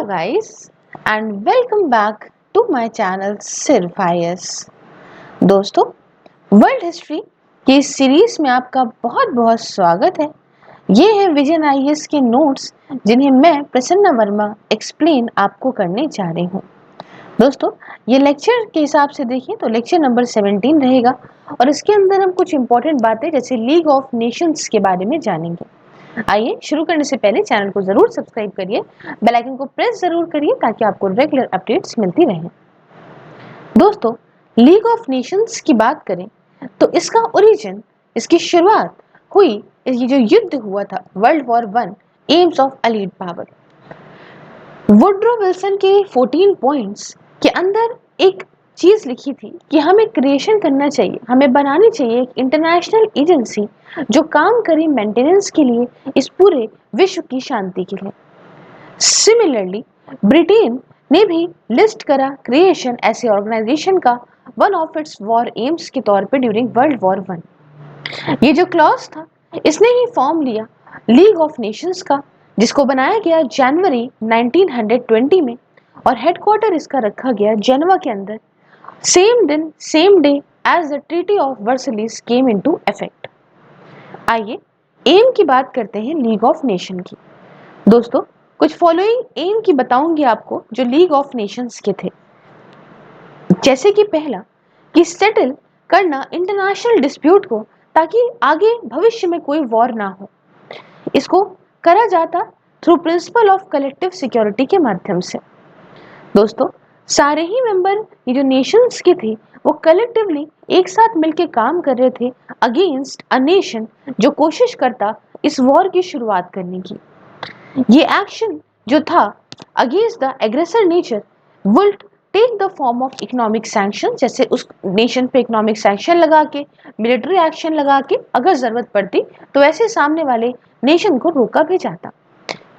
guys and welcome back to my channel सिर्फ IS। दोस्तों, world history की इस सीरीज में आपका बहुत बहुत स्वागत है। ये है विजन IS के नोट्स जिन्हें मैं प्रसन्ना वर्मा एक्सप्लेन आपको करने जा रही हूँ। दोस्तों, ये लेक्चर के हिसाब से देखिए तो लेक्चर नंबर 17 रहेगा और इसके अंदर हम कुछ इंपॉर्टेंट बातें जैसे लीग ऑफ नेशंस के बारे में जानेंगे। आइए शुरू करने से पहले चैनल को जरूर सब्सक्राइब करिए, बेल आइकन को प्रेस जरूर करिए ताकि आपको रेगुलर अपडेट्स मिलती रहें। दोस्तों, लीग ऑफ नेशंस की बात करें तो इसका ओरिजिन, इसकी शुरुआत हुई, ये जो युद्ध हुआ था world war 1 aims of allied power. Woodrow Wilson के 14 पॉइंट्स के अंदर एक चीज लिखी थी कि हमें क्रिएशन करना चाहिए, हमें बनानी चाहिए एक इंटरनेशनल एजेंसी जो काम करे मेंटेनेंस के लिए, इस पूरे विश्व की शांति के लिए। सिमिलरली ब्रिटेन ने भी लिस्ट करा क्रिएशन ऐसे ऑर्गेनाइजेशन का one of its war AIIMS के तौर पे ड्यूरिंग वर्ल्ड वॉर 1। ये जो क्लॉज था इसने ही फॉर्म लिया लीग ऑफ नेशंस का, जिसको बनाया गया जनवरी 1920 में और हेडक्वार्टर इसका रखा गया जेनेवा के अंदर, सेम दिन same day as the treaty of Versailles came into effect. आइए एम की बात करते हैं लीग ऑफ नेशन की। दोस्तों, कुछ फॉलोइंग एम की बताऊंगी आपको जो लीग ऑफ नेशंस के थे। जैसे कि पहला कि सेटल करना इंटरनेशनल डिस्प्यूट को ताकि आगे भविष्य में कोई वॉर ना हो। इसको करा जाता through principle of collective security के माध्यम से। दोस्तों, सारे ही मेंबर ये जो नेशंस के थे वो कलेक्टिवली एक साथ मिलकर काम कर रहे थे अगेंस्ट अ नेशन जो कोशिश करता इस वॉर की शुरुआत करने की। ये एक्शन जो था against the aggressor nature will take the form of economic sanction, जैसे उस नेशन पे इकोनॉमिक सैंक्शन लगा के, मिलिट्री एक्शन लगा के अगर जरूरत पड़ती तो ऐसे सामने वाले नेशन को रोका भी जाता।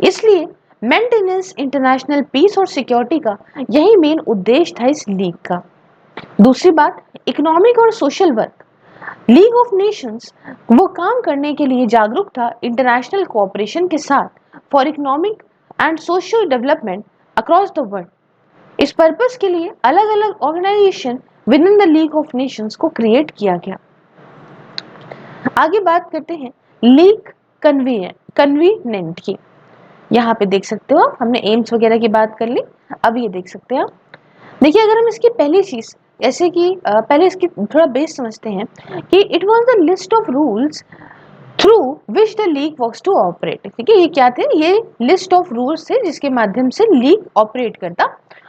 इसलिए मेंटेनेंस इंटरनेशनल पीस और सिक्योरिटी का यही मेन उद्देश्य था इस लीग का। दूसरी बात, इकोनॉमिक और social work. League of Nations वो काम करने के लिए जागरूक था इंटरनेशनल कोऑपरेशन के साथ for economic and social development across the world. इस पर्पस के लिए अलग अलग organisation within the League of Nations को क्रिएट किया गया। आगे बात करते हैं लीग कन्वीनेंट की। यहाँ पे देख सकते हो आप, हमने एम्स वगैरह की बात कर ली, अब ये देख सकते हैं आप। देखिए, अगर हम इसकी पहली चीज जैसे कि पहले इसकी थोड़ा बेस समझते हैं कि it was the list of rules through which the League works to operate. ठीक है, ये क्या थे? ये लिस्ट ऑफ रूल्स थे जिसके माध्यम से लीग ऑपरेट करता,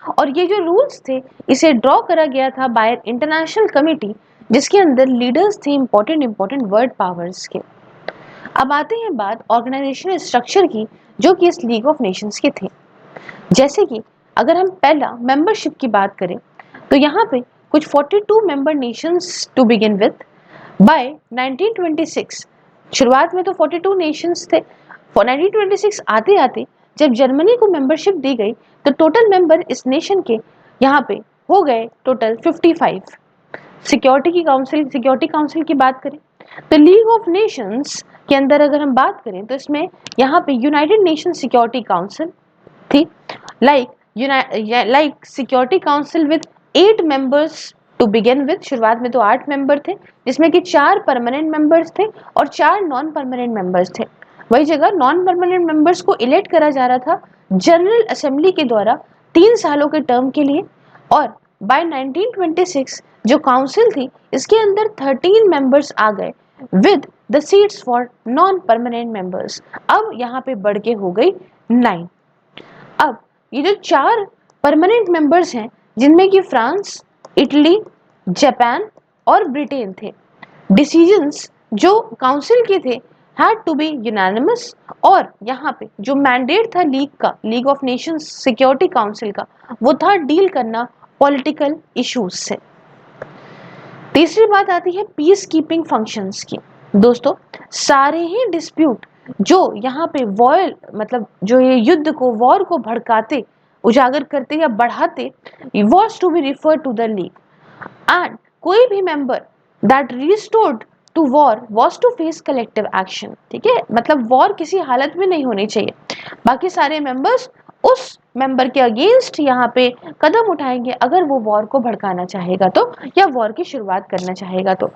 और ये जो रूल्स थे इसे ड्रॉ करा गया था बाय इंटरनेशनल कमिटी जिसके अंदर लीडर्स थे इंपॉर्टेंट वर्ल्ड पावर्स के। अब आते हैं बात ऑर्गेनाइजेशनल स्ट्रक्चर की जो कि इस लीग ऑफ नेशंस के थे। जैसे कि अगर हम पहला मेंबरशिप की बात करें तो यहाँ पे कुछ 42 member nations to begin with. By 1926 शुरुआत में तो 42 नेशंस थे। 1926 आते आते जब जर्मनी को मेंबरशिप दी गई तो टोटल मेंबर इस नेशन के यहाँ पे हो गए टोटल 55। सिक्योरिटी काउंसिल की बात करें तो लीग ऑफ नेशंस के अंदर अगर हम बात करें तो इसमें यहाँ पे यूनाइटेड नेशन सिक्योरिटी काउंसिल थी, like security council with 8 members to begin with. शुरुआत में तो 8 मेंबर थे जिसमें कि 4 परमानेंट मेंबर्स थे और 4 नॉन परमानेंट मेंबर्स थे। वही जगह नॉन परमानेंट मेंबर्स को इलेक्ट करा जा रहा था जनरल असेंबली के द्वारा 3 सालों के टर्म के लिए। और बाय 1926 जो काउंसिल थी इसके अंदर 13 मेंबर्स आ गए with the seats for non permanent members. अब यहाँ पे बढ़ के हो गई 9। अब ये जो 4 परमानेंट मेंबर्स हैं जिनमें कि फ्रांस, इटली, जापान और ब्रिटेन थे, डिसीजंस जो काउंसिल के थे हैड टू बी यूनानिमस। और यहाँ पे जो मैंडेट था लीग का, league of Nations security council का, वो था डील करना पॉलिटिकल इश्यूज से। तीसरी बात आती है पीस कीपिंग फंक्शंस की। दोस्तों, सारे ही डिस्प्यूट जो यहाँ पे वॉर मतलब जो ये युद्ध को, वॉर को भड़काते, उजागर करते या बढ़ाते, was to be refer to the League and कोई भी member that restored to war was to face collective action. ठीक है, मतलब वॉर किसी हालत में नहीं होनी चाहिए। बाकी सारे मेंबर्स उस मेंबर के अगेंस्ट यहाँ पे कदम उठाएंगे अगर वो वॉर को भड़काना चाहेगा तो, या वॉर की शुरुआत करना चाहेगा तो।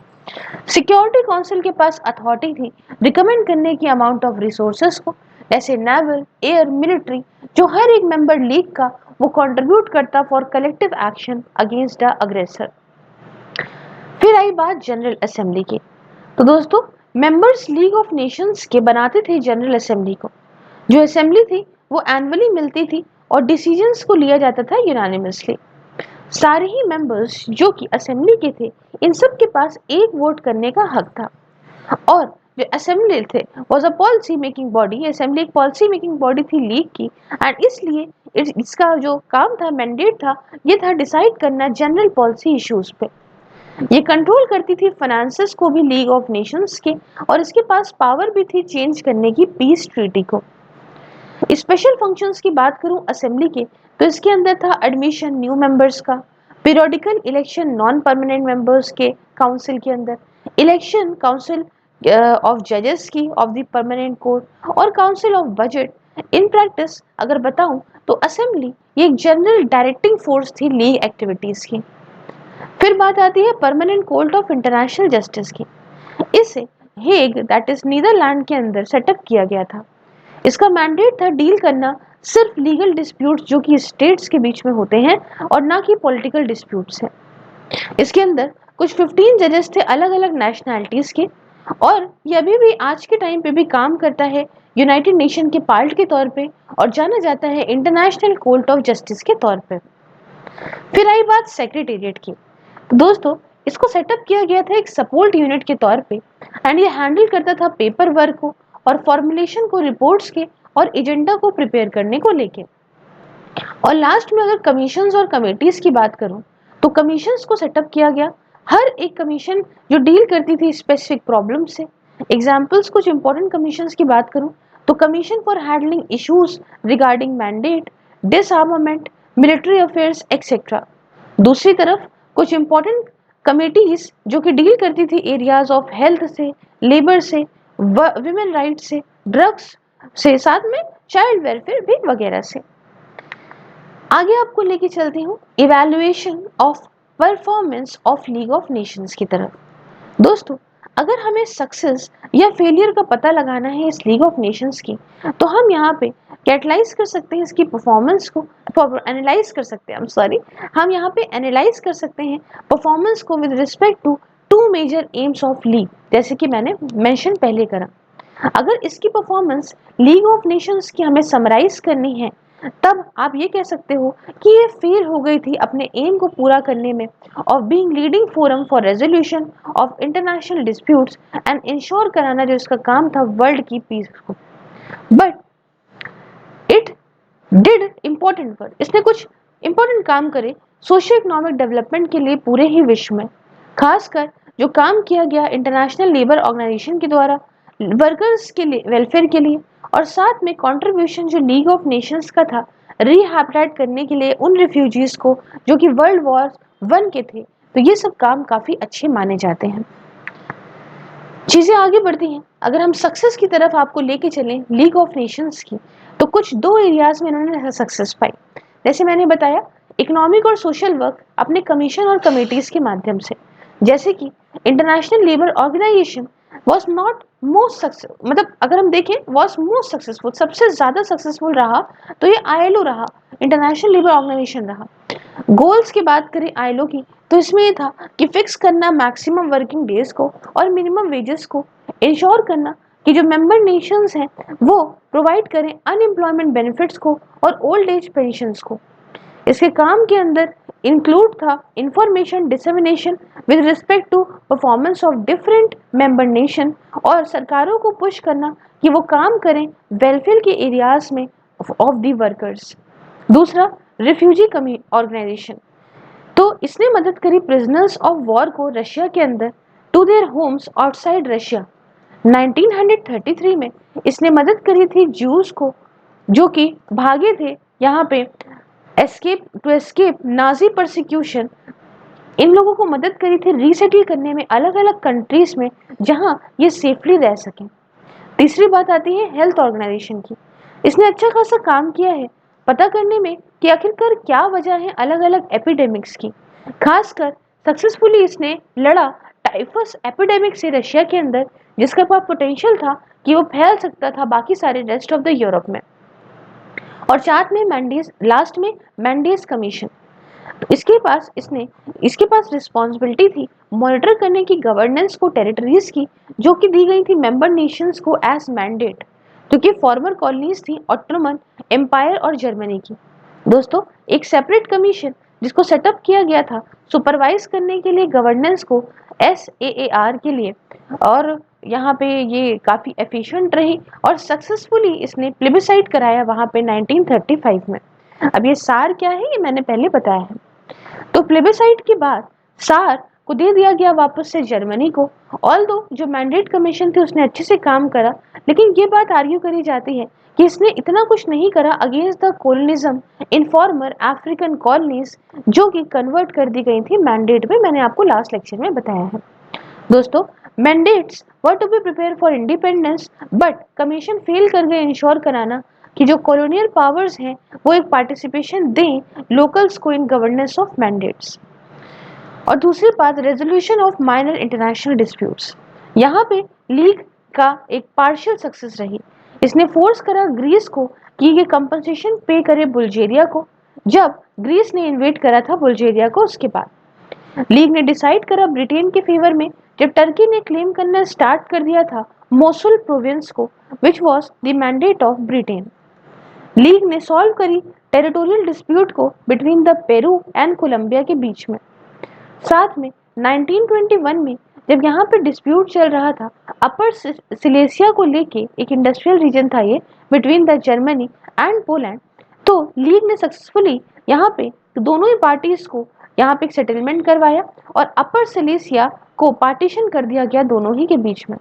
सिक्योरिटी काउंसिल के पास अथॉरिटी थी रिकमेंड करने की अमाउंट ऑफ रिसोर्सेस को, जैसे नेवल, एयर, मिलिट्री, जो हर एक मेंबर लीग का वो कंट्रीब्यूट करता for collective action against the अग्रेसर। फिर आई बात जनरल असेंबली की। तो दोस्तों, मेंबर्स लीग ऑफ नेशंस के बनाते थे जनरल असेंबली को। जो असेंबली थी वो एनुअली मिलती थी और डिसीजंस को लिया जाता था यूनानिमसली। सारे ही मेंबर्स जो कि असेंबली के थे, इन सब के पास एक वोट करने का हक था। और जो असेंबली थे was a policy making body, assembly एक पॉलिसी मेकिंग बॉडी थी लीग की, एंड इसलिए इसका जो काम था, मैंडेट था, ये था डिसाइड करना जनरल पॉलिसी इश्यूज पे। ये कंट्रोल करती थी फाइनेंसेस को भी लीग ऑफ नेशंस के, और इसके पास पावर भी थी चेंज करने की पीस ट्रीटी को। स्पेशल फंक्शंस की बात करूं असेंबली के, तो इसके अंदर था एडमिशन न्यू मेंबर्स का, periodical election non permanent members के काउंसिल के अंदर, इलेक्शन काउंसिल ऑफ जजेस की ऑफ द परमानेंट कोर्ट, और council of budget. In practice अगर बताऊं तो असेंबली ये एक जनरल डायरेक्टिंग फोर्स थी लीग एक्टिविटीज की। फिर बात आती है permanent court of international justice की। इसे हेग, दैट इज नीदरलैंड के अंदर सेटअप किया गया था। इसका मैंडेट था डील करना सिर्फ लीगल डिस्प्यूट्स जो कि स्टेट्स के बीच में होते हैं, और ना कि पॉलिटिकल डिस्प्यूट्स हैं। इसके अंदर कुछ 15 जजेस थे अलग अलग नेशनैलिटीज के, और ये अभी भी आज के टाइम पे भी काम करता है यूनाइटेड नेशन के पार्ट के तौर पे, और जाना जाता है इंटरनेशनल कोर्ट ऑफ जस्टिस के तौर पे। फिर आई बात सेक्रेटेरिएट की। दोस्तों, इसको सेटअप किया गया था एक सपोर्ट यूनिट के तौर पे, एंड ये हैंडल करता था पेपर वर्क को और फॉर्मुलेशन को, रिपोर्ट्स के और एजेंडा को प्रिपेयर करने को लेके। और लास्ट में अगर कमीशंस और कमेटीज की बात करूं, तो कमीशंस को सेटअप किया गया। हर एक कमीशन जो डील करती थी स्पेसिफिक प्रॉब्लम से। एग्जाम्पल्स कुछ इंपॉर्टेंट कमीशंस की बात करूं तो commission for handling issues regarding mandate, डिसआर्मामेंट, military affairs etcetera. दूसरी तरफ कुछ इंपॉर्टेंट कमेटीज जो कि डील करती थी एरियाज ऑफ हेल्थ से, लेबर से, विमेन राइट्स से, ड्रग्स से, साथ में चाइल्ड वेलफेयर भी वगैरह से। आगे आपको लेके चलती हूँ evaluation of performance of League of Nations की तरफ। दोस्तों, अगर हमें सक्सेस या फेलियर का पता लगाना है इस लीग ऑफ नेशंस की, तो हम यहाँ पे कैटलाइज कर सकते हैं इसकी परफॉर्मेंस को, एनालाइज कर सकते हैं, हम यहाँ पे एनालाइज कर सकते हैं परफॉर्मेंस को with respect to two major aims of League, जैसे कि मैंने मेंशन पहले करा। अगर इसकी परफॉर्मेंस लीग ऑफ नेशंस की हमें समराइज करनी है, तब आप ये कह सकते हो कि ये फेल हो गई थी अपने एम को पूरा करने में, of being leading forum for resolution of international disputes and ensure कराना, जो इसका काम था वर्ल्ड की पीस को। But it did important work, इसने कुछ इंपॉर्टेंट काम करे सोशियो इकोनॉमिक डेवलपमेंट के लिए पूरे ही विश्व में। खासकर जो काम किया गया इंटरनेशनल लेबर ऑर्गेनाइजेशन के द्वारा वर्कर्स के लिए, वेलफेयर के लिए, और साथ में कंट्रीब्यूशन जो लीग ऑफ नेशंस का था रिहैबिलिटेट करने के लिए उन रिफ्यूजीज को जो कि वर्ल्ड वॉर 1 के थे। तो ये सब काम काफी अच्छे माने जाते हैं। चीजें आगे बढ़ती हैं। अगर हम सक्सेस की तरफ आपको लेके चलें लीग ऑफ नेशंस की, तो कुछ 2 एरियाज में इन्होंने सक्सेस पाई। जैसे मैंने बताया, इकोनॉमिक और सोशल वर्क अपने कमीशन और कमेटीज के माध्यम से, जैसे कि International Labour Organisation was not most success, मतलब अगर हम देखें वॉज मोस्ट सक्सेसफुल, सबसे ज्यादा सक्सेसफुल रहा तो ये आईएलओ रहा, इंटरनेशनल लेबर ऑर्गेनाइजेशन रहा। गोल्स की बात करें आईएलओ की, तो इसमें ये था कि फिक्स करना मैक्सिमम वर्किंग डेज को और मिनिमम वेजेस को, इंश्योर करना कि जो मेंबर नेशंस हैं वो प्रोवाइड करें अनएम्प्लॉयमेंट बेनिफिट्स को और ओल्ड एज पेंशंस को। इसके काम के अंदर इंक्लूड था information dissemination with respect to performance of different member nation, और सरकारों को पुश करना कि वो काम करें वेलफेयर के एरियाज में ऑफ दी वर्कर्स। दूसरा, रिफ्यूजी ऑर्गेनाइजेशन, तो इसने मदद करी प्रिजनर्स ऑफ वॉर को रशिया के अंदर to their homes outside Russia. 1933 में इसने मदद करी थी ज्यूज को जो कि भागे थे यहाँ पे एस्केप नाजी परसिक्यूशन। इन लोगों को मदद करी थी रीसेटल करने में अलग अलग कंट्रीज में जहां ये सेफली रह सकें। तीसरी बात आती है हेल्थ ऑर्गेनाइजेशन की। इसने अच्छा खासा काम किया है पता करने में कि आखिरकार क्या वजह है अलग अलग एपिडेमिक्स की। खासकर सक्सेसफुली इसने लड़ा टाइफस एपिडेमिक से रशिया के अंदर, जिसका पास पोटेंशियल था कि वो फैल सकता था बाकी सारे रेस्ट ऑफ द यूरोप में। और साथ में लास्ट में मैंडेस कमीशन, तो इसके पास रिस्पॉन्सिबिलिटी थी मॉनिटर करने की गवर्नेंस को टेरिटरीज की, जो कि दी गई थी मेंबर नेशंस को एज मैंडेट, क्योंकि फॉर्मर कॉलोनीज थी ऑटोमन एम्पायर और जर्मनी की। दोस्तों, एक सेपरेट कमीशन जिसको सेटअप किया गया था सुपरवाइज करने के लिए गवर्नेंस को SAAR के लिए, और यहाँ पे ये काफ़ी एफिशिएंट रही और सक्सेसफुली इसने प्लेबिसाइड कराया वहाँ पे 1935 में। अब ये सार क्या है ये मैंने पहले बताया है। तो प्लेबिसाइड के बाद सार को दे दिया गया वापस से जर्मनी को। ऑल्दो जो मैंडेट कमीशन थी उसने अच्छे से काम करा, लेकिन ये बात आर्ग्यू करी जाती है कि इसने इतना कुछ नहीं करा against the colonialism in former African colonies, जो कि कन्वर्ट कर दी गई थी मैंडेट में। मैंने आपको लास्ट लेक्चर में बताया है। दोस्तों, mandates were to be prepare for independence, but commission fail कर गए इंश्योर कराना कि जो कॉलोनियल पावर्स हैं वो एक पार्टिसिपेशन दें लोकल्स को इन गवर्नेंस ऑफ मैंडेट्स। और दूसरी बात, resolution of minor international disputes. यहाँ पे लीग का एक पार्शियल सक्सेस रही। इसने फोर्स करा ग्रीस को कि ये कंपनसेशन पे करे बुल्गारिया को, जब ग्रीस ने इन्वेट करा था बुल्गारिया को। उसके बाद लीग ने डिसाइड करा ब्रिटेन के फेवर में, जब टर्की ने क्लेम करना स्टार्ट कर दिया था मोसुल प्रोविंस को, which was the mandate of Britain. League ने सॉल्व करी टेरिटोरियल डिस्प्यूट को between the Peru and Colombia के बीच में। साथ में 1921 में जब यहाँ पे डिस्प्यूट चल रहा था अपर सिलेसिया को लेके, एक इंडस्ट्रियल रीजन था ये between the Germany and Poland, तो लीग ने सक्सेसफुली यहाँ पे दोनों ही पार्टीज को यहाँ पे एक सेटलमेंट करवाया और अपर सिलेसिया को पार्टीशन कर दिया गया दोनों ही के बीच में।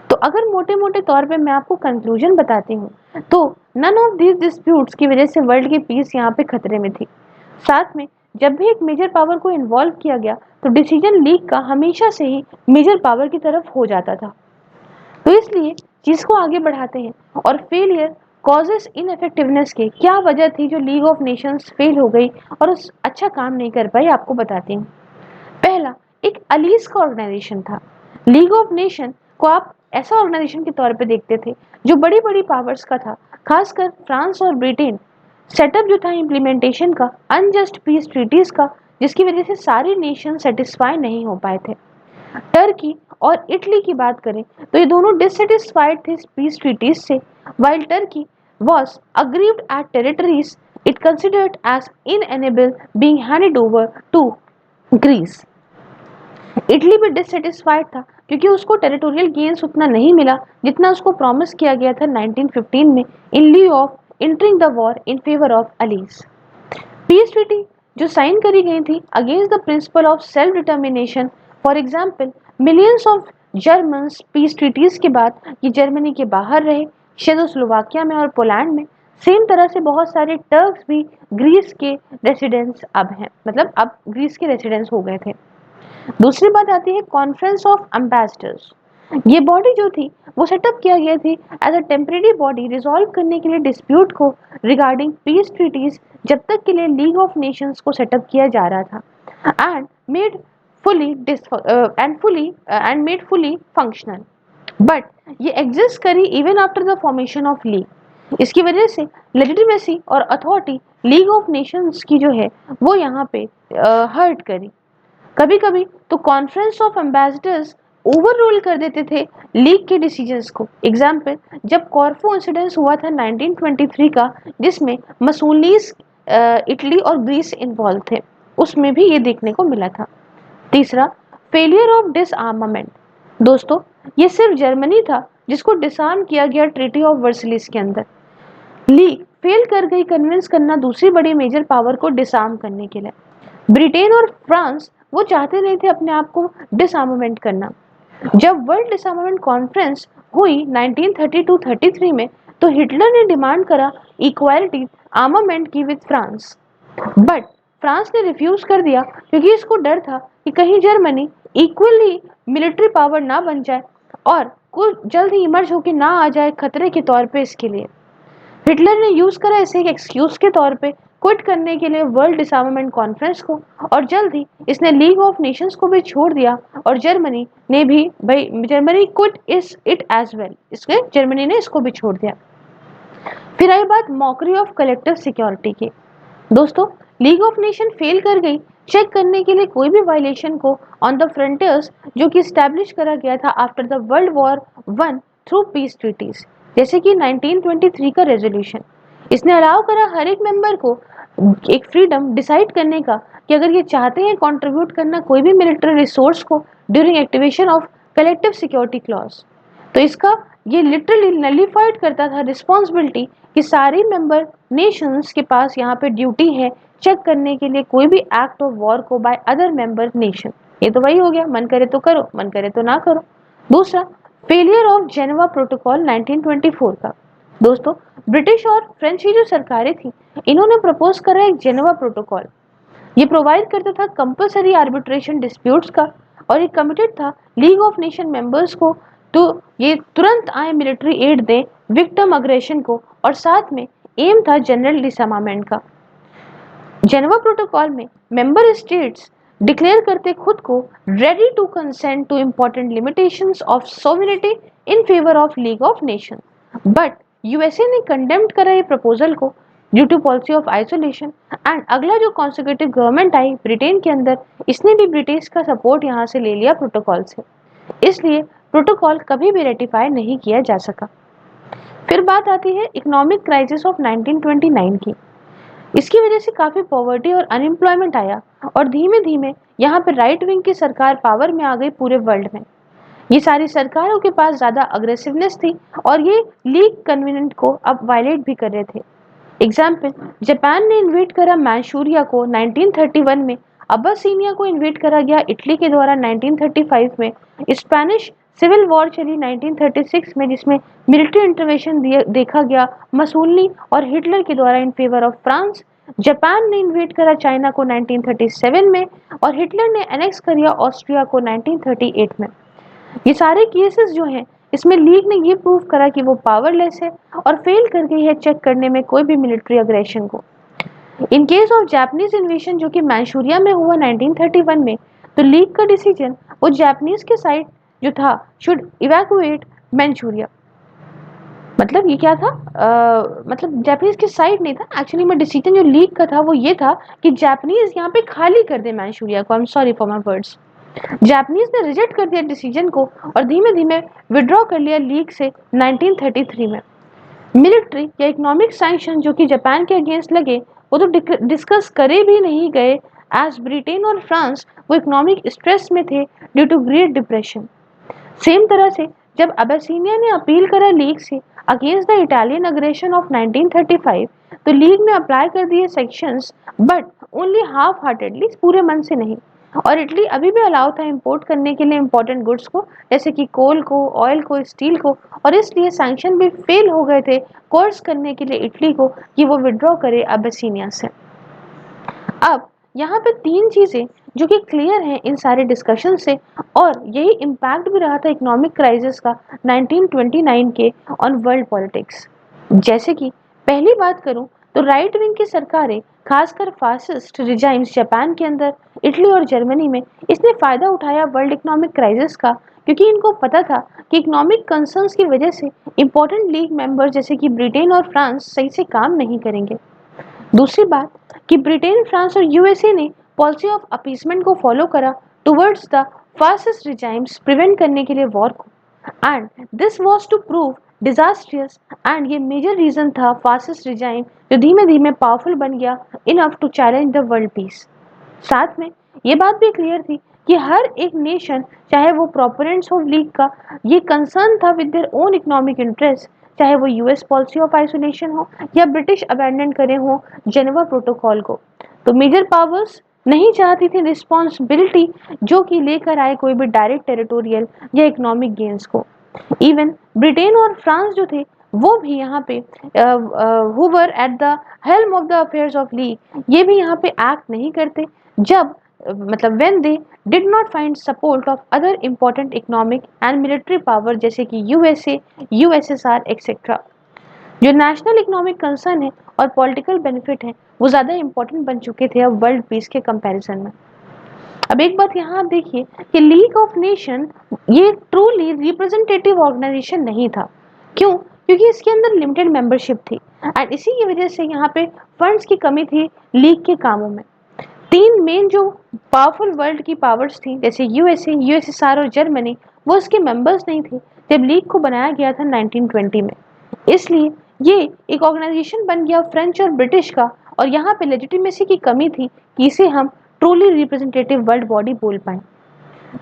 तो अगर मोटे मोटे तौर पे मैं आपको कंक्लूजन बताती हूँ तो नन ऑफ दीज डिस्प्यूट्स की वजह से वर्ल्ड की पीस यहाँ पे खतरे में थी। साथ में जब भी एक मेजर पावर को इन्वॉल्व किया गया तो डिसीजन लीग का हमेशा से ही मेजर पावर की तरफ हो जाता था। तो इसलिए चीज को आगे बढ़ाते हैं और फेलियर कॉजेस इनइफेक्टिवनेस के क्या वजह थी जो लीग ऑफ नेशंस फेल हो गई और उस अच्छा काम नहीं कर पाई, आपको बताती हूँ। पहला, एक अलीज का ऑर्गेनाइजेशन था। लीग ऑफ नेशन को आप ऐसा ऑर्गेनाइजेशन के तौर पे देखते थे जो बड़ी बड़ी पावर्स का था, खासकर फ्रांस और ब्रिटेन। सेटअप जो था इम्प्लीमेंटेशन का अनजस्ट पीस ट्रीटीज का, जिसकी वजह से सारे नेशन सेटिस्फाई नहीं हो पाए थे। टर्की और इटली की बात करें तो ये दोनों डिससेटिस्फाइड थे पीस ट्रीटीज से। While Turkey was aggrieved at territories it considered as inalienable being handed over to Greece. Italy भी डिससेटिस्फाइड था क्योंकि उसको टेरिटोरियल गेन्स उतना नहीं मिला जितना उसको प्रॉमिस किया गया था 1915 में in lieu of entering the war in favour of allies. Peace treaty जो साइन करी गई थी against the principle of self determination. For example, millions of Germans peace treaties के बाद ये जर्मनी के बाहर रहे, चेकोस्लोवाकिया में और पोलैंड में। सेम तरह से बहुत सारे टर्क्स भी ग्रीस के रेसिडेंट्स अब हैं, मतलब अब ग्रीस के रेसिडेंट्स हो गए थे। दूसरी बात आती है कॉन्फ्रेंस ऑफ एम्बेसडर्स। ये बॉडी जो थी वो सेटअप किया गया थी as a temporary body resolve करने के लिए डिस्प्यूट को रिगार्डिंग पीस ट्रीटीज, जब तक के लिए लीग ऑफ नेशंस को सेटअप किया जा रहा था and made fully functional. But ये एग्जिस्ट करी even after the formation of league. इसकी वजह से लेजिटिमेसी और अथॉरिटी लीग ऑफ नेशंस की जो है वो यहाँ पे हर्ट करी। कभी कभी तो कॉन्फ्रेंस ऑफ एम्बेसडर्स ओवररूल कर देते थे लीग के डिसीजंस को। एग्जाम्पल, जब कॉर्फू इंसिडेंस हुआ था 1923 का, जिसमें मसूलीस इटली और ग्रीस इन्वॉल्व थे, उसमें भी ये देखने को मिला था। तीसरा, फेलियर ऑफ डिसआर्मामेंट। दोस्तों, ये सिर्फ जर्मनी था जिसको डिसआर्म किया गया ट्रीटी ऑफ वर्सलिस के अंदर। लीग फेल कर गई कन्विंस करना दूसरी बड़ी मेजर पावर को डिसआर्म करने के लिए। ब्रिटेन और फ्रांस वो चाहते नहीं थे अपने आप को डिसआर्मामेंट करना। जब वर्ल्ड डिसआर्मामेंट कॉन्फ्रेंस हुई 1932-33 में, तो हिटलर ने डिमांड करा इक्वालिटी आर्मामेंट की विद फ्रांस, बट फ्रांस ने रिफ्यूज कर दिया क्योंकि इसको डर था कि कहीं जर्मनी इक्वली मिलिट्री पावर ना बन जाए और कुछ जल्द ही इमर्ज होकर ना आ जाए खतरे के तौर पे इसके लिए। हिटलर ने यूज करा इसे एक एक्सक्यूज के तौर पे क्विट करने के लिए वर्ल्ड डिसआर्मामेंट कॉन्फ्रेंस को, और जल्द ही इसने लीग ऑफ नेशंस को भी छोड़ दिया, और जर्मनी ने भी भाई Germany quit it as well, इसके जर्मनी ने इसको भी छोड़ दिया। फिर आई बात मॉकरी ऑफ कलेक्टिव सिक्योरिटी की। दोस्तों, लीग ऑफ नेशन फेल कर गई चेक करने के लिए कोई भी वायलेशन को ऑन द फ्रंटियर्स जो कि स्टैब्लिश करा गया था after the world war one through peace treaties, जैसे कि 1923 का रेजोल्यूशन। इसने अलाउ करा हर एक मेंबर को एक फ्रीडम डिसाइड करने का कि अगर ये चाहते हैं कंट्रीब्यूट करना कोई भी मिलिट्री रिसोर्स को during activation of collective security clause, तो इसका ये लिटरली नलिफाइड करता था रिस्पॉन्सिबिलिटी कि सारी मेंबर नेशंस के पास यहाँ पे ड्यूटी है चेक करने के लिए कोई भी एक्ट ऑफ वॉर को बाय अदर मेंबर नेशन। ये तो वही हो गया, मन करे तो करो, मन करे तो ना करो। दूसरा, फेलियर ऑफ जेनेवा प्रोटोकॉल 1924 का। दोस्तों, ब्रिटिश और फ्रेंच की जो सरकारें थी, इन्होंने प्रपोज करा एक जेनेवा प्रोटोकॉल। ये प्रोवाइड करता था कंपलसरी आर्बिट्रेशन डिस्प्यूट्स का, और ये कमिटेड था लीग ऑफ नेशन मेंबर्स को तो ये तुरंत आए मिलिट्री एड दें विक्टिम अग्रेशन को, और साथ में एम था जनरल डिसआर्मामेंट का। जेनेवा प्रोटोकॉल में मेंबर स्टेट्स डिक्लेयर करते खुद को ready to consent to important limitations of sovereignty in favour of League of Nation, but USA ने कंडेम्ड करा ये प्रपोजल को due to policy of isolation. And अगला जो कॉन्सिक्यूटिव गवर्नमेंट आई ब्रिटेन के अंदर, इसने भी ब्रिटिश का सपोर्ट यहाँ से ले लिया प्रोटोकॉल से, इसलिए प्रोटोकॉल कभी भी रेटिफाई नहीं किया जा सका। फिर बात आती है इकोनॉमिक क्राइसिस ऑफ 1929 की। इसकी वजह से काफी पॉवर्टी और अनएम्प्लॉयमेंट आया, और धीमे धीमे यहाँ पे राइट विंग की सरकार पावर में आ गई पूरे वर्ल्ड में। ये सारी सरकारों के पास ज्यादा अग्रेसिवनेस थी, और ये लीग कन्वेनेंट को अब वायलेट भी कर रहे थे। एग्जाम्पल, जापान ने इन्वेट करा मैंचूरिया को 1931 में, अब्बासीनिया को इन्वेट करा गया इटली के द्वारा 1935 में, स्पेनिश सिविल वॉर चली 1936 में जिसमें मिलिट्री इंटरवेंशन देखा गया मसूलनी और हिटलर के द्वारा इन फेवर ऑफ फ्रांस। जापान ने इन्वेट करा चाइना को 1937 में, और हिटलर ने एनेक्स किया ऑस्ट्रिया को 1938 में। ये सारे केसेस जो हैं, इसमें लीग ने ये प्रूव करा कि वो पावरलेस है और फेल कर गई है चेक करने में कोई भी मिलिट्री अग्रेशन को। इन केस ऑफ जापानीज इन्वेशन जो कि मैंचूरिया में हुआ 1931 में, तो लीग का डिसीजन वो जापानीज के साइड जो था शुड इवैक्यूएट मैंचूरिया। मतलब ये क्या था, मतलब जापानीज की साइड नहीं था एक्चुअली में, डिसीजन जो लीग का था वो ये था कि जापानीज यहाँ पे खाली कर दे मैंचूरिया को। I am sorry for my words. Japanese ने रिजेक्ट कर दिया डिसीजन को और धीमे धीमे विड्रॉ कर लिया लीग से 1933 में। मिलिट्री या इकोनॉमिक सैंक्शन जो कि जापान के अगेंस्ट लगे वो तो डिस्कस करे भी नहीं गए, एज ब्रिटेन और फ्रांस वो इकोनॉमिक स्ट्रेस में थे due to great depression. Same तरह से जब अबेसिनिया ने अपील करा लीग से against the Italian aggression of 1935, तो लीग ने अप्लाई कर दिए sanctions, but only half heartedly, पूरे मन से नहीं। और इटली अभी भी अलाउ था इंपोर्ट करने के लिए इंपॉर्टेंट गुड्स को, जैसे कि कोल को, ऑयल को, स्टील को, और इसलिए सैंक्शन भी फेल हो गए थे कोर्स करने के लिए इटली को कि वो विड्रॉ करे अबेसिनिया से। अब यहाँ पे तीन चीजें जो कि क्लियर हैं इन सारे डिस्कशन से, और यही इम्पैक्ट भी रहा था इकोनॉमिक क्राइसिस का 1929 के ऑन वर्ल्ड पॉलिटिक्स। जैसे कि पहली बात करूं तो राइट विंग की सरकारें, खासकर फासिस्ट रिजाइम्स जापान के अंदर, इटली और जर्मनी में, इसने फायदा उठाया वर्ल्ड इकोनॉमिक क्राइसिस का, क्योंकि इनको पता था कि इकोनॉमिक कंसर्न्स की वजह से इंपॉर्टेंट लीग मेंबर जैसे कि ब्रिटेन और फ्रांस सही से काम नहीं करेंगे। दूसरी बात कि ब्रिटेन, फ्रांस और यूएसए ने पॉलिसी ऑफ अपीसमेंट को फॉलो करा towards the fascist regimes prevent करने के लिए वॉर को, and this was to prove disastrous, and ये मेजर रीजन था फासिस्ट रिजाइम जो धीमे धीमे पावरफुल बन गया enough to challenge the world peace. साथ में ये बात भी क्लियर थी कि हर एक नेशन, चाहे वो प्रोपोनेंट्स ऑफ लीग का, ये कंसर्न था with their own economic interest, चाहे वो यूएस पॉलिसी ऑफ आइसोलेशन हो या ब्रिटिश अबैंडन करे हो जेनेवा प्रोटोकॉल को। तो मेजर पावर्स नहीं चाहती थी रिस्पॉन्सिबिलिटी जो कि लेकर आए कोई भी डायरेक्ट टेरिटोरियल या इकोनॉमिक गेन्स को। इवन ब्रिटेन और फ्रांस जो थे वो भी यहाँ पे who were at the helm of the affairs of league, ये भी यहाँ पे एक्ट नहीं करते जब मतलब when they did not find support of other important economic and military power जैसे कि यूएसए, यूएसएसआर एक्सेट्रा। जो नेशनल इकोनॉमिक कंसर्न है और पॉलिटिकल बेनिफिट है वो ज़्यादा इंपॉर्टेंट बन चुके थे अब वर्ल्ड पीस के कंपैरिजन में। अब एक बात यहाँ आप देखिए कि लीग ऑफ नेशन ये ट्रूली रिप्रेजेंटेटिव ऑर्गेनाइजेशन नहीं था। क्यों? क्योंकि इसके अंदर लिमिटेड मेंबरशिप थी एंड इसी की वजह से यहाँ पे फंड्स की कमी थी लीग के कामों में। तीन मेन जो पावरफुल वर्ल्ड की पावर्स थी जैसे यूएसए, यूएसएसआर और जर्मनी, वो इसके मेंबर्स नहीं थे जब लीग को बनाया गया था 1920 में। इसलिए ये एक ऑर्गेनाइजेशन बन गया फ्रेंच और ब्रिटिश का, और यहाँ पे लेजिटिमेसी की कमी थी कि इसे हम ट्रूली रिप्रेजेंटेटिव वर्ल्ड बॉडी बोल पाए।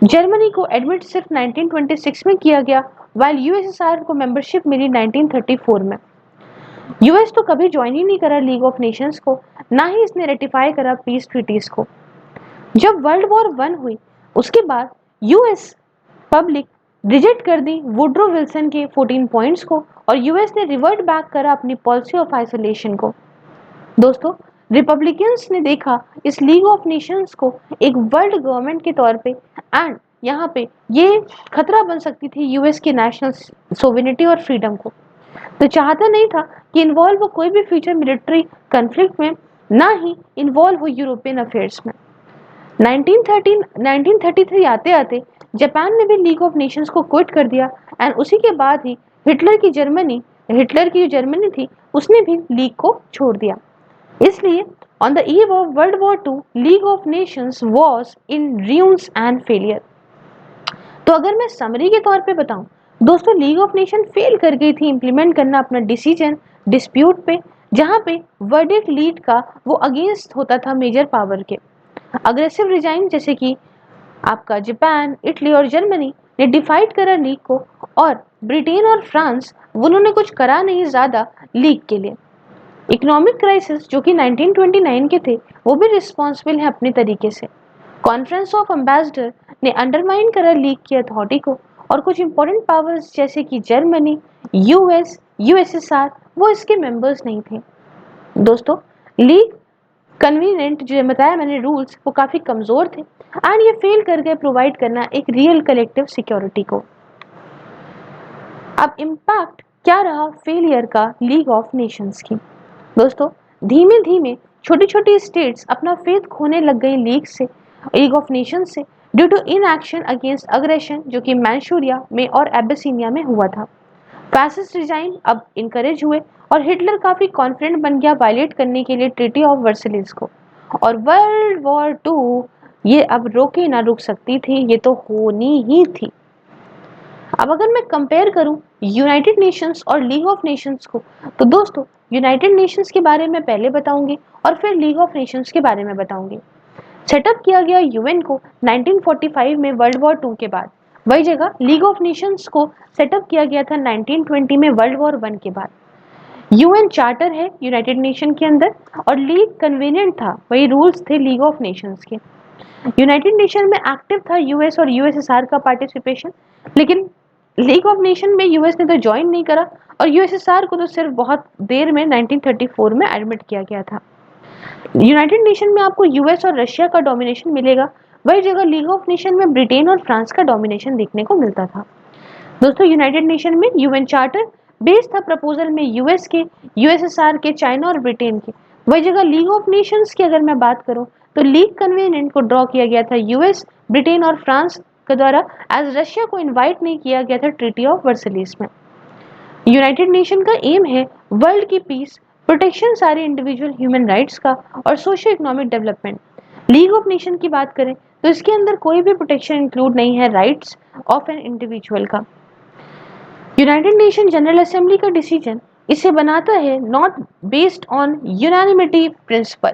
जर्मनी को एडमिट सिर्फ 1926 में किया गया, वाइल यूएसएसआर को मेंबरशिप मिली 1934 में। यूएस तो कभी ज्वाइन ही नहीं करा लीग ऑफ नेशंस को, ना ही इसने रेटिफाई करा पीस ट्रीटीज को। जब वर्ल्ड वॉर 1 हुई उसके बाद यूएस पब्लिक रिजेक्ट कर दी वुड्रो विल्सन के 14 पॉइंट्स को, और यूएस ने रिवर्ट बैक करा अपनी पॉलिसी ऑफ आइसोलेशन को। दोस्तों, रिपब्लिकन्स ने देखा इस लीग ऑफ नेशंस को एक वर्ल्ड गवर्नमेंट के तौर पे, एंड यहाँ पे ये खतरा बन सकती थी यूएस के नेशनल सोवेनिटी और फ्रीडम को। तो चाहता नहीं था कि इन्वॉल्व हो कोई भी फ्यूचर मिलिट्री कन्फ्लिक्ट में, ना ही इन्वॉल्व हो यूरोपियन अफेयर्स में। 1933 आते आते जापान ने भी लीग ऑफ नेशंस को क्विट कर दिया, एंड उसी के बाद ही हिटलर की जो जर्मनी थी उसने भी लीग को छोड़ दिया। इसलिए on the eve of world war 2 league of Nations was in ruins and failure. तो अगर मैं समरी के तौर पे बताऊं दोस्तों, लीग ऑफ नेशन फेल कर गई थी इम्प्लीमेंट करना अपना डिसीजन डिस्प्यूट पे, जहां पे वर्डिक्ट लीड का वो अगेंस्ट होता था मेजर पावर के। अग्रेसिव रिजाइन जैसे कि आपका जापान, इटली और जर्मनी ने डिफाइट करा लीग को, और ब्रिटेन और फ्रांस उन्होंने कुछ करा नहीं ज़्यादा लीग के लिए। इकोनॉमिक क्राइसिस जो कि 1929 के थे वो भी रिस्पॉन्सिबल है अपने तरीके से। कॉन्फ्रेंस ऑफ एम्बेसडर ने अंडरमाइन करा लीग की अथॉरिटी को, और कुछ इंपॉर्टेंट पावर्स जैसे कि जर्मनी, यूएस, यूएसएसआर वो इसके मेंबर्स नहीं थे। दोस्तों, लीग कन्वीनियंट जो बताया मैंने रूल्स वो काफ़ी कमज़ोर थे, एंड ये फेल कर गए प्रोवाइड करना एक रियल कलेक्टिव सिक्योरिटी को। अब इम्पैक्ट क्या रहा फेलियर का लीग ऑफ नेशंस की? दोस्तों, धीमे धीमे छोटी छोटी स्टेट्स अपना फेथ खोने लग गई लीग ऑफ नेशंस से due to inaction against aggression जो कि मैंचूरिया में और एबेसिनिया में हुआ था। फैसिस्ट रिजाइन अब इनकरेज हुए, और हिटलर काफ़ी कॉन्फिडेंट बन गया वायलेट करने के लिए ट्रीटी ऑफ वर्सलिस को, और वर्ल्ड वॉर 2 ये अब रोके ना रुक सकती थी, ये तो होनी ही थी। अब अगर मैं कंपेयर करूं यूनाइटेड नेशंस और लीग ऑफ नेशंस को, तो दोस्तों यूनाइटेड नेशंस के बारे में पहले बताऊंगी और फिर लीग ऑफ नेशंस के बारे में बताऊंगी। सेटअप किया गया यूएन को 1945 में वर्ल्ड वॉर 2 के बाद, वही जगह लीग ऑफ नेशंस को सेटअप किया गया था 1920 में वर्ल्ड वॉर 1 के बाद। यूएन चार्टर है यूनाइटेड नेशन के अंदर, और लीग कन्वीनियंट था, वही रूल्स थे लीग ऑफ नेशंस के। यूनाइटेड नेशन में एक्टिव था यूएस और यूएसएसआर का पार्टिसिपेशन, लेकिन लीग ऑफ नेशन में यूएस ने तो ज्वाइन नहीं करा, और यूएसएसआर को तो सिर्फ बहुत देर में 1934 में एडमिट किया गया था। यूनाइटेड नेशन में आपको यूएस और रशिया का डोमिनेशन मिलेगा, वही जगह लीग ऑफ नेशन में ब्रिटेन और फ्रांस का डोमिनेशन देखने को मिलता था। दोस्तों, यूनाइटेड नेशन में यूएन चार्टर बेस्ड था प्रपोजल में यूएस के, यूएसएसआर के, चाइना और ब्रिटेन के। वही जगह लीग ऑफ नेशंस की अगर मैं बात करूं तो लीग कन्वेनिएंट को ड्रॉ किया गया था यूएस, ब्रिटेन और फ्रांस के द्वारा, एज रशिया को इनवाइट नहीं किया गया था ट्रीटी ऑफ वर्सलिस में। यूनाइटेड नेशन का एम है वर्ल्ड की पीस, प्रोटेक्शन सारे इंडिविजुअल ह्यूमन राइट्स का, और socio economic development. League of Nation की बात करें तो इसके अंदर कोई भी प्रोटेक्शन इंक्लूड नहीं है राइट्स ऑफ एन इंडिविजुअल का। यूनाइटेड नेशन जनरल असेंबली का डिसीजन इसे बनाता है not based on unanimity principle,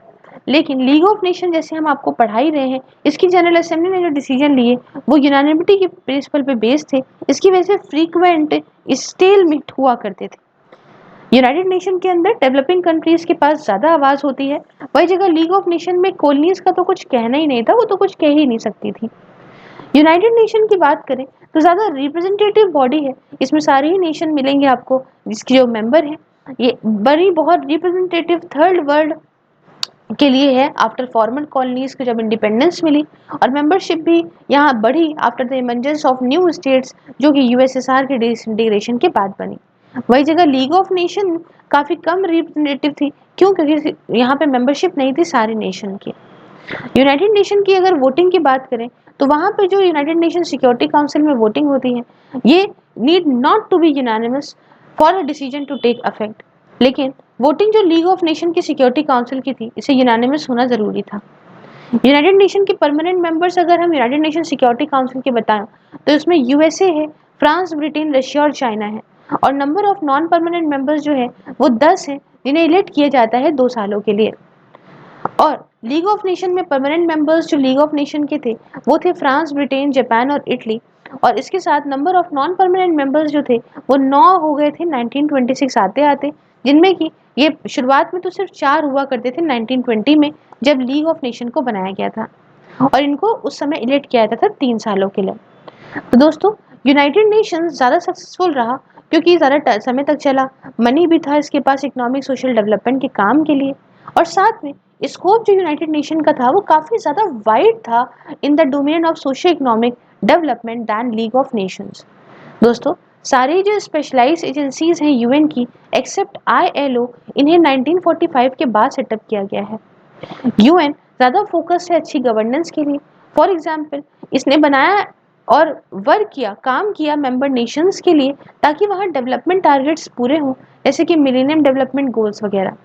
लेकिन लीग ऑफ नेशन जैसे हम आपको पढ़ा ही रहे हैं, इसकी जनरल असेंबली ने जो डिसीजन लिए वो यूनानिमिटी के प्रिंसिपल पे बेस्ड थे। इसकी वजह से फ्रीक्वेंट स्टेलमेट हुआ करते थे। यूनाइटेड नेशन के अंदर डेवलपिंग कंट्रीज के पास ज़्यादा आवाज़ होती है, वही जगह लीग ऑफ नेशन में कॉलोनीज का तो कुछ कहना ही नहीं था, वो तो कुछ कह ही नहीं सकती थी। यूनाइटेड नेशन की बात करें तो ज़्यादा रिप्रेजेंटेटिव बॉडी है, इसमें सारे ही नेशन मिलेंगे आपको जिसके जो मेंबर हैं। ये बड़ी बहुत रिप्रेजेंटेटिव थर्ड वर्ल्ड के लिए है आफ्टर फॉर्मर कॉलोनीज को जब इंडिपेंडेंस मिली, और मेंबरशिप भी यहाँ बढ़ी after the emergence of new states जो कि यूएसएसआर के डिसइंटीग्रेशन के बाद बनी। वही जगह लीग ऑफ नेशन काफी कम रिप्रेजेंटेटिव थी, क्यों? क्योंकि यहाँ पे मेंबरशिप नहीं थी सारे नेशन की। यूनाइटेड नेशन की अगर वोटिंग की बात करें तो वहां पे जो यूनाइटेड नेशन सिक्योरिटी काउंसिल में वोटिंग होती है, ये need not to be unanimous for a decision to take affect. लेकिन वोटिंग जो लीग ऑफ नेशन की सिक्योरिटी काउंसिल की थी, इसे यूनानिमस होना जरूरी था। यूनाइटेड नेशन के परमानेंट मेंबर्स अगर हम यूनाइटेड नेशन सिक्योरिटी काउंसिल के बताएं तो इसमें यूएसए है, फ्रांस, ब्रिटेन, रशिया और चाइना है। और number of non permanent members जो है वो 10 है, जिन्हें इलेक्ट किया जाता है 2 सालों के लिए। और लीग ऑफ नेशन में परमानेंट मेंबर्स जो लीग ऑफ नेशन के थे वो थे फ्रांस, ब्रिटेन, जापान और इटली। और इसके साथ number of non permanent members जो थे वो 9 हो गए थे 1926 आते आते, जिनमें कि ये शुरुआत में तो सिर्फ 4 हुआ करते थे 1920 में, जब लीग ऑफ नेशन को बनाया गया था। और इनको उस समय इलेक्ट किया जाता था 3 सालों के लिए। तो दोस्तों, यूनाइटेड नेशन ज़्यादा सक्सेसफुल रहा क्योंकि ज़्यादा समय तक चला, मनी भी था इसके पास इकोनॉमिक सोशल डेवलपमेंट के काम के लिए, और साथ में स्कोप जो यूनाइटेड नेशन का था वो काफ़ी ज़्यादा वाइड था in the domain of socio economic development than League of Nations. दोस्तों, सारी जो स्पेशलाइज्ड एजेंसीज हैं यूएन की एक्सेप्ट आईएलओ, इन्हें 1945 के बाद सेटअप किया गया है। यूएन ज़्यादा फोकस है अच्छी गवर्नेंस के लिए। फॉर एग्जाम्पल, इसने बनाया और वर्क किया, काम किया मेंबर नेशंस के लिए, ताकि वहाँ डेवलपमेंट टारगेट्स पूरे हों, जैसे कि मिलेनियम डेवलपमेंट गोल्स वगैरह,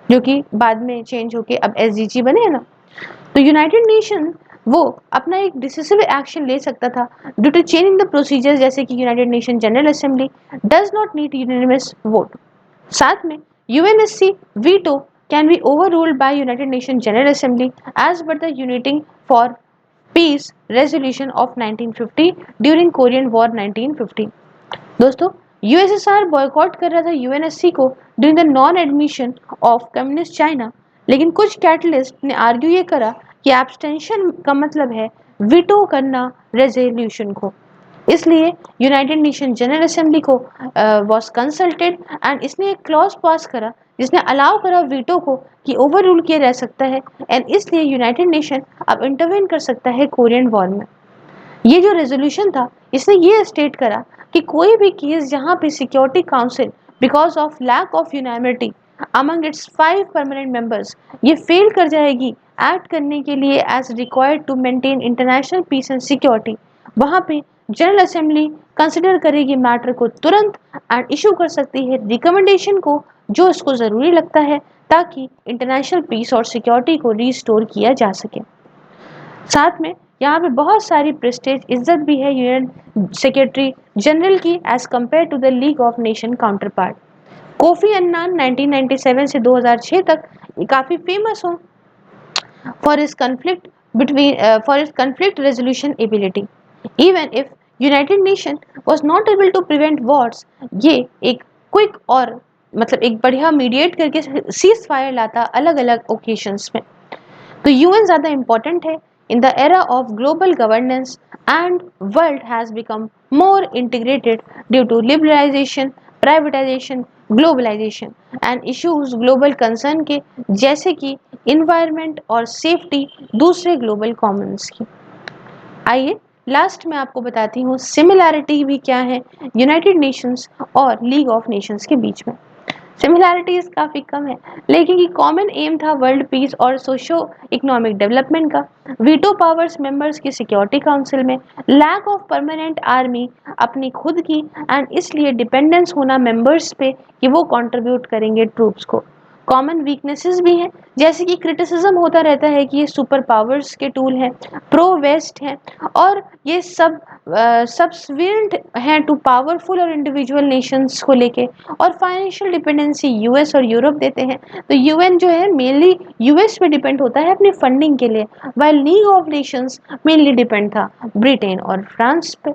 जो कि बाद में चेंज होके अब एसडीजी बने हैं ना। तो यूनाइटेड नेशन वो अपना एक डिसिसिव एक्शन ले सकता था due to changing the procedures, जैसे कि United Nation General Assembly does not need unanimous vote. साथ में UNSC veto can be overruled by United Nation General Assembly as per the Uniting for Peace resolution of 1950 during Korean war 1950। दोस्तों, USSR boycott कर रहा था UNSC को during the non admission of communist China, लेकिन कुछ catalyst ने argue ये करा कि एब्सटेंशन का मतलब है वीटो करना रेजोल्यूशन को। इसलिए यूनाइटेड नेशन जनरल असेंबली को वॉज कंसल्टेड एंड इसने एक क्लॉज पास करा जिसने अलाउ करा वीटो को कि ओवर रूल किया जा सकता है, एंड इसलिए यूनाइटेड नेशन अब इंटरवेन कर सकता है कोरियन वॉर में। ये जो रेजोल्यूशन था, इसने ये स्टेट करा कि कोई भी केस जहां पे Security Council because of lack of unanimity among its 5 permanent members ये फेल कर जाएगी एक्ट करने के लिए as required to maintain international peace and security, वहां पे जनरल असेंबली कंसिडर करेगी मैटर को तुरंत एंड इशू कर सकती है रिकमेंडेशन को जो इसको ज़रूरी लगता है, ताकि इंटरनेशनल पीस और सिक्योरिटी को रीस्टोर किया जा सके। साथ में यहाँ पे बहुत सारी प्रेस्टेज इज्जत भी है यूएन सेक्रेटरी जनरल की as compare to the League of Nation counterpart. Kofi Annan 1997 से 2006 तक काफ़ी फेमस हो for his conflict for his conflict resolution ability. Even if United Nation was not able to prevent wars, ये एक quick और मतलब एक बढ़िया मीडिएट करके सीज फायर लाता अलग अलग ओकेशंस में। तो यूएन ज़्यादा इम्पोर्टेंट है in the era of global governance, and world has become more integrated due to liberalization, privatization, globalization and issues global concern के, जैसे कि environment और safety दूसरे global commons की। आइए लास्ट में आपको बताती हूँ सिमिलैरिटी भी क्या है यूनाइटेड नेशंस और लीग ऑफ नेशंस के बीच में। सिमिलैरिटीज काफ़ी कम है, लेकिन ये कॉमन एम था वर्ल्ड पीस और सोशो इकोनॉमिक डेवलपमेंट का। वीटो पावर्स मेंबर्स की सिक्योरिटी काउंसिल में, लैक ऑफ परमानेंट आर्मी अपनी खुद की, एंड इसलिए डिपेंडेंस होना मेंबर्स पे कि वो कंट्रीब्यूट करेंगे ट्रूप्स को। कॉमन वीकनेसेस भी हैं, जैसे कि क्रिटिसिज्म होता रहता है कि ये सुपर पावर्स के टूल हैं, प्रो वेस्ट हैं, और ये सब सबस्विएंट हैं टू पावरफुल और इंडिविजुअल नेशंस को लेके, और फाइनेंशियल डिपेंडेंसी यूएस और यूरोप देते हैं। तो यूएन जो है मेनली यूएस पे डिपेंड होता है अपनी फंडिंग के लिए, while league of Nations mainly depend था ब्रिटेन और फ्रांस पे।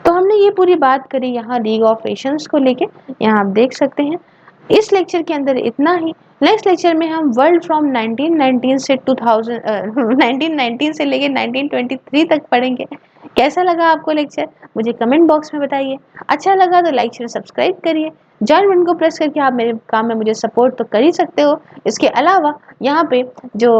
तो हमने ये पूरी बात करी यहाँ लीग ऑफ नेशंस को लेके, यहाँ आप देख सकते हैं। इस लेक्चर के अंदर इतना ही। नेक्स्ट लेक्चर में हम वर्ल्ड फ्रॉम 1919 से 1919 से लेके 1923 तक पढ़ेंगे। कैसा लगा आपको लेक्चर मुझे कमेंट बॉक्स में बताइए। अच्छा लगा तो लाइक शेयर सब्सक्राइब करिए। जॉइन बटन को प्रेस करके आप मेरे काम में मुझे सपोर्ट तो कर ही सकते हो। इसके अलावा यहाँ पे जो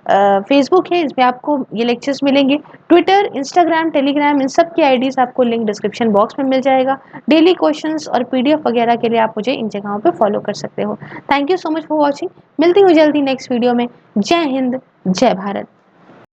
फेसबुक है, इस पर आपको ये लेक्चर्स मिलेंगे। ट्विटर, इंस्टाग्राम, टेलीग्राम, इन सब की आईडीज आपको लिंक डिस्क्रिप्शन बॉक्स में मिल जाएगा। डेली क्वेश्चंस और पीडीएफ वगैरह के लिए आप मुझे इन जगहों पे फॉलो कर सकते हो। Thank you so much for watching. मिलती हूँ जल्दी नेक्स्ट वीडियो में। जय हिंद, जय भारत।